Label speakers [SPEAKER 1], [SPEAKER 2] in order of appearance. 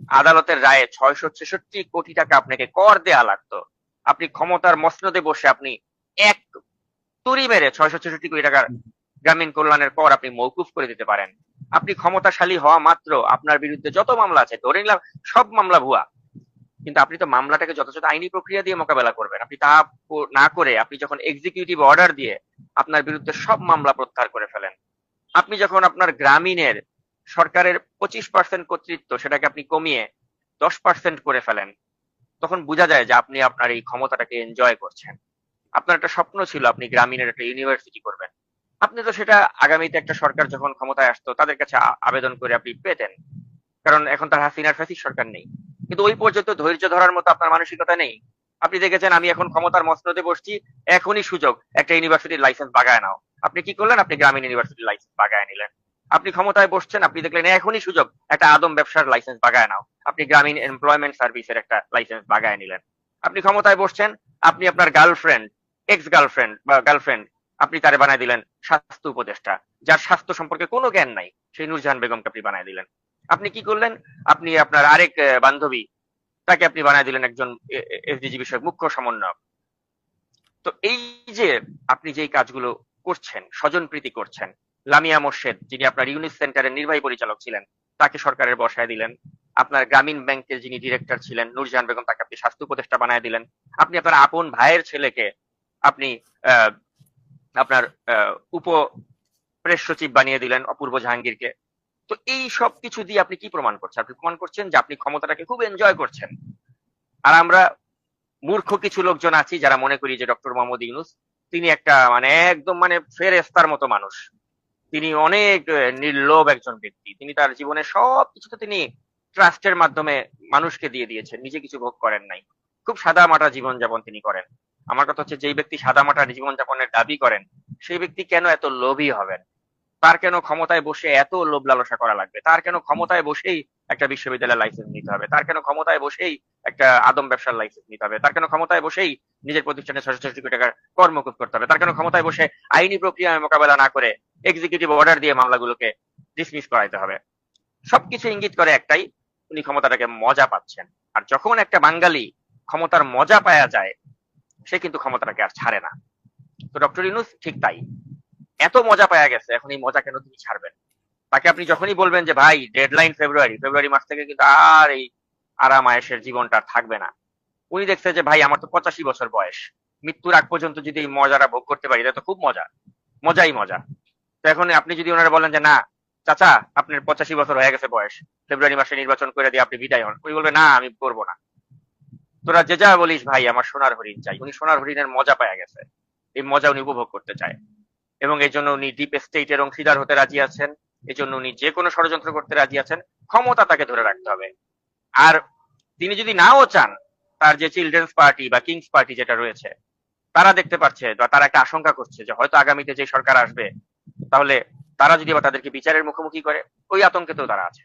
[SPEAKER 1] আদালতের রায়ে 666 কোটি টাকা আপনাকে কর দেয়া লাগতো, আপনি ক্ষমতার মসনদে বসে আপনি এক তুড়ি মেরে 666 কোটি টাকার গ্রামীণ কল্যাণের কর আপনি মওকুফ করে দিতে পারেন। আপনি ক্ষমতাশালী হওয়া মাত্র আপনার বিরুদ্ধে যত মামলা আছে ধরে নিলাম সব মামলা ভুয়া, কিন্তু আপনি তো মামলাটাকে যথাযথ আইনি প্রক্রিয়া দিয়ে মোকাবেলা করবেন। আপনি তা না করে আপনি যখন এক্সিকিউটিভ অর্ডার দিয়ে আপনার বিরুদ্ধে সব মামলা প্রত্যাহার করে ফেলেন, আপনি যখন আপনার গ্রামীণের সরকারের 25% কর্তৃত্ব সেটাকে আপনি কমিয়ে 10% করে ফেলেন, তখন বোঝা যায় যে আপনি আপনার এই ক্ষমতাটাকে এনজয় করছেন। আপনার একটা স্বপ্ন ছিল আপনি গ্রামীণের একটা ইউনিভার্সিটি করবেন, আপনি তো সেটা আগামীতে একটা সরকার যখন ক্ষমতায় আসতো তাদের কাছে আবেদন করে আপনি পেতেন, কারণ এখন তার হাসিনার ফ্যাসিস্ট সরকার নেই। কিন্তু ওই পর্যন্ত ধৈর্য ধরার মতো আপনার মানসিকতা নেই। আপনি দেখেছেন আমি এখন ক্ষমতার মসনদে বসছি, এখনই সুযোগ একটা ইউনিভার্সিটির লাইসেন্স বাগায় নাও। আপনি কি করলেন? আপনি গ্রামীণ ইউনিভার্সিটির লাইসেন্স বাগায় নিলেন। আপনি ক্ষমতায় বসছেন, আপনি দেখলেন এখনই সুযোগ একটা আদম ব্যবসার লাইসেন্স বাগায় নাও। আপনি গ্রামীণ এমপ্লয়মেন্ট সার্ভিসের একটা লাইসেন্স বাগায় নিলেন। আপনি ক্ষমতায় বসছেন, আপনি আপনার গার্লফ্রেন্ড, এক্স গার্লফ্রেন্ড বা গার্লফ্রেন্ড, আপনি তারে বানায় দিলেন স্বাস্থ্য উপদেষ্টা, যার স্বাস্থ্য সম্পর্কে কোনো জ্ঞান নাই, সেই নূরজাহান বেগমকে আপনি বানায় দিলেন। আপনি কি করলেন? আপনি আপনার আরেক বান্ধবী, তাকে আপনি বানায় দিলেন একজন এসডিজি বিষয়ক মুখ্য সমন্বয়ক। তো এই যে আপনি যেই কাজগুলো করছেন, স্বজনপ্রীতি করছেন, লামিয়া মোর্শেদ যিনি আপনার ইউনিস সেন্টারের নির্বাহী পরিচালক ছিলেন তাকে সরকারের বসায় দিলেন। আপনার গ্রামীণ ব্যাংকের যিনি ডিরেক্টর ছিলেন নূরজাহান বেগম, তাকে আপনি স্বাস্থ্য উপদেষ্টা বানায় দিলেন। আপনি আপনার আপন ভাইয়ের ছেলেকে আপনি আহ, আপনার উপ প্রেস সচিব বানিয়ে দিলেন, অপূর্ব জাহাঙ্গীরকে। তো এই সব কিছু দিয়ে আপনি কি প্রমাণ করছেন? আপনি প্রমাণ করছেন যে আপনি ক্ষমতাটাকে খুব এনজয় করছেন। আর আমরা মূর্খ কিছু লোকজন আছি যারা মনে করি যে ডক্টর মোহাম্মদ ইউনুস তিনি একটা মানে একদম মানে ফেরেশতার মতো মানুষ, তিনি অনেক নির্লোভ একজন ব্যক্তি, তিনি তার জীবনে সবকিছু তো তিনি ট্রাস্টের মাধ্যমে মানুষকে দিয়ে দিয়েছেন, নিজে কিছু ভোগ করেন নাই, খুব সাদা মাটা জীবনযাপন তিনি করেন। আমার কথা হচ্ছে যেই ব্যক্তি সাদা মাটা জীবনযাপনের দাবি করেন সেই ব্যক্তি কেন এত লোভী হবেন? তার কেন ক্ষমতায় বসে এত লোভ লালসা করা লাগবে? তার কেন ক্ষমতায় বসেই একটা বিশ্ববিদ্যালয়ের লাইসেন্স নিতে হবে? তার কেন ক্ষমতায় বসেই একটা আদম ব্যবসার লাইসেন্স নিতে হবে? তার কেন ক্ষমতায় বসেই নিজের প্রতিষ্ঠানে 66 কোটি টাকার কর মকুব করতে হবে? তার কেন ক্ষমতায় বসে আইনি প্রক্রিয়া মোকাবেলা না করে এক্সিকিউটিভ অর্ডার দিয়ে মামলাগুলোকে ডিসমিস করাইতে হবে? সবকিছু ইঙ্গিত করে একটাই, উনি ক্ষমতাটাকে মজা পাচ্ছেন। আর যখন একটা বাঙালি ক্ষমতার মজা পাওয়া যায় সে কিন্তু ক্ষমতাটাকে আর ছাড়ে না। তো ডক্টর ইউনূস ঠিক তাই, এত মজা পাওয়া গেছে, এখন এই মজা কেন তিনি ছাড়বেন? তাকে আপনি যখনই বলবেন যে ভাই ডেডলাইন ফেব্রুয়ারি, ফেব্রুয়ারি মাস থেকে কিন্তু আর এই আরাম আয়েশের জীবনটা আর থাকবে না, উনি দেখছে যে ভাই আমার তো 85 বছর বয়স, মৃত্যুর আগ পর্যন্ত যদি এই মজাটা ভোগ করতে পারি এটা তো খুব মজা, মজাই মজা। তো এখন আপনি যদি ওনারা বলেন যে না চাচা আপনার 85 বছর হয়ে গেছে বয়স, ফেব্রুয়ারি মাসে নির্বাচন করে দিয়ে আপনি বিদায় হন, উনি বলবে না আমি করবো না। তোরা যে যা বলিস ভাই আমার সোনার হরিণ চাই। উনি সোনার হরিণের মজা পাওয়া গেছে, এই মজা উনি উপভোগ করতে চায়, এবং এই জন্য উনি ডিপ স্টেটের অংশীদার হতে রাজি আছেন। এই জন্য উনি যে কোনো ষড়যন্ত্র করতে রাজি আছেন। ক্ষমতা তাকে ধরে রাখতে হবে। আর তিনি যদি নাও চান, তার যে চিলড্রেন্স পার্টি বা কিংস পার্টি যেটা রয়েছে, তারা দেখতে পাচ্ছে বা তারা একটা আশঙ্কা করছে যে হয়তো আগামীতে যে সরকার আসবে, তাহলে তারা যদি বা তাদেরকে বিচারের মুখোমুখি করে, ওই আতঙ্কে তো তারা আছে।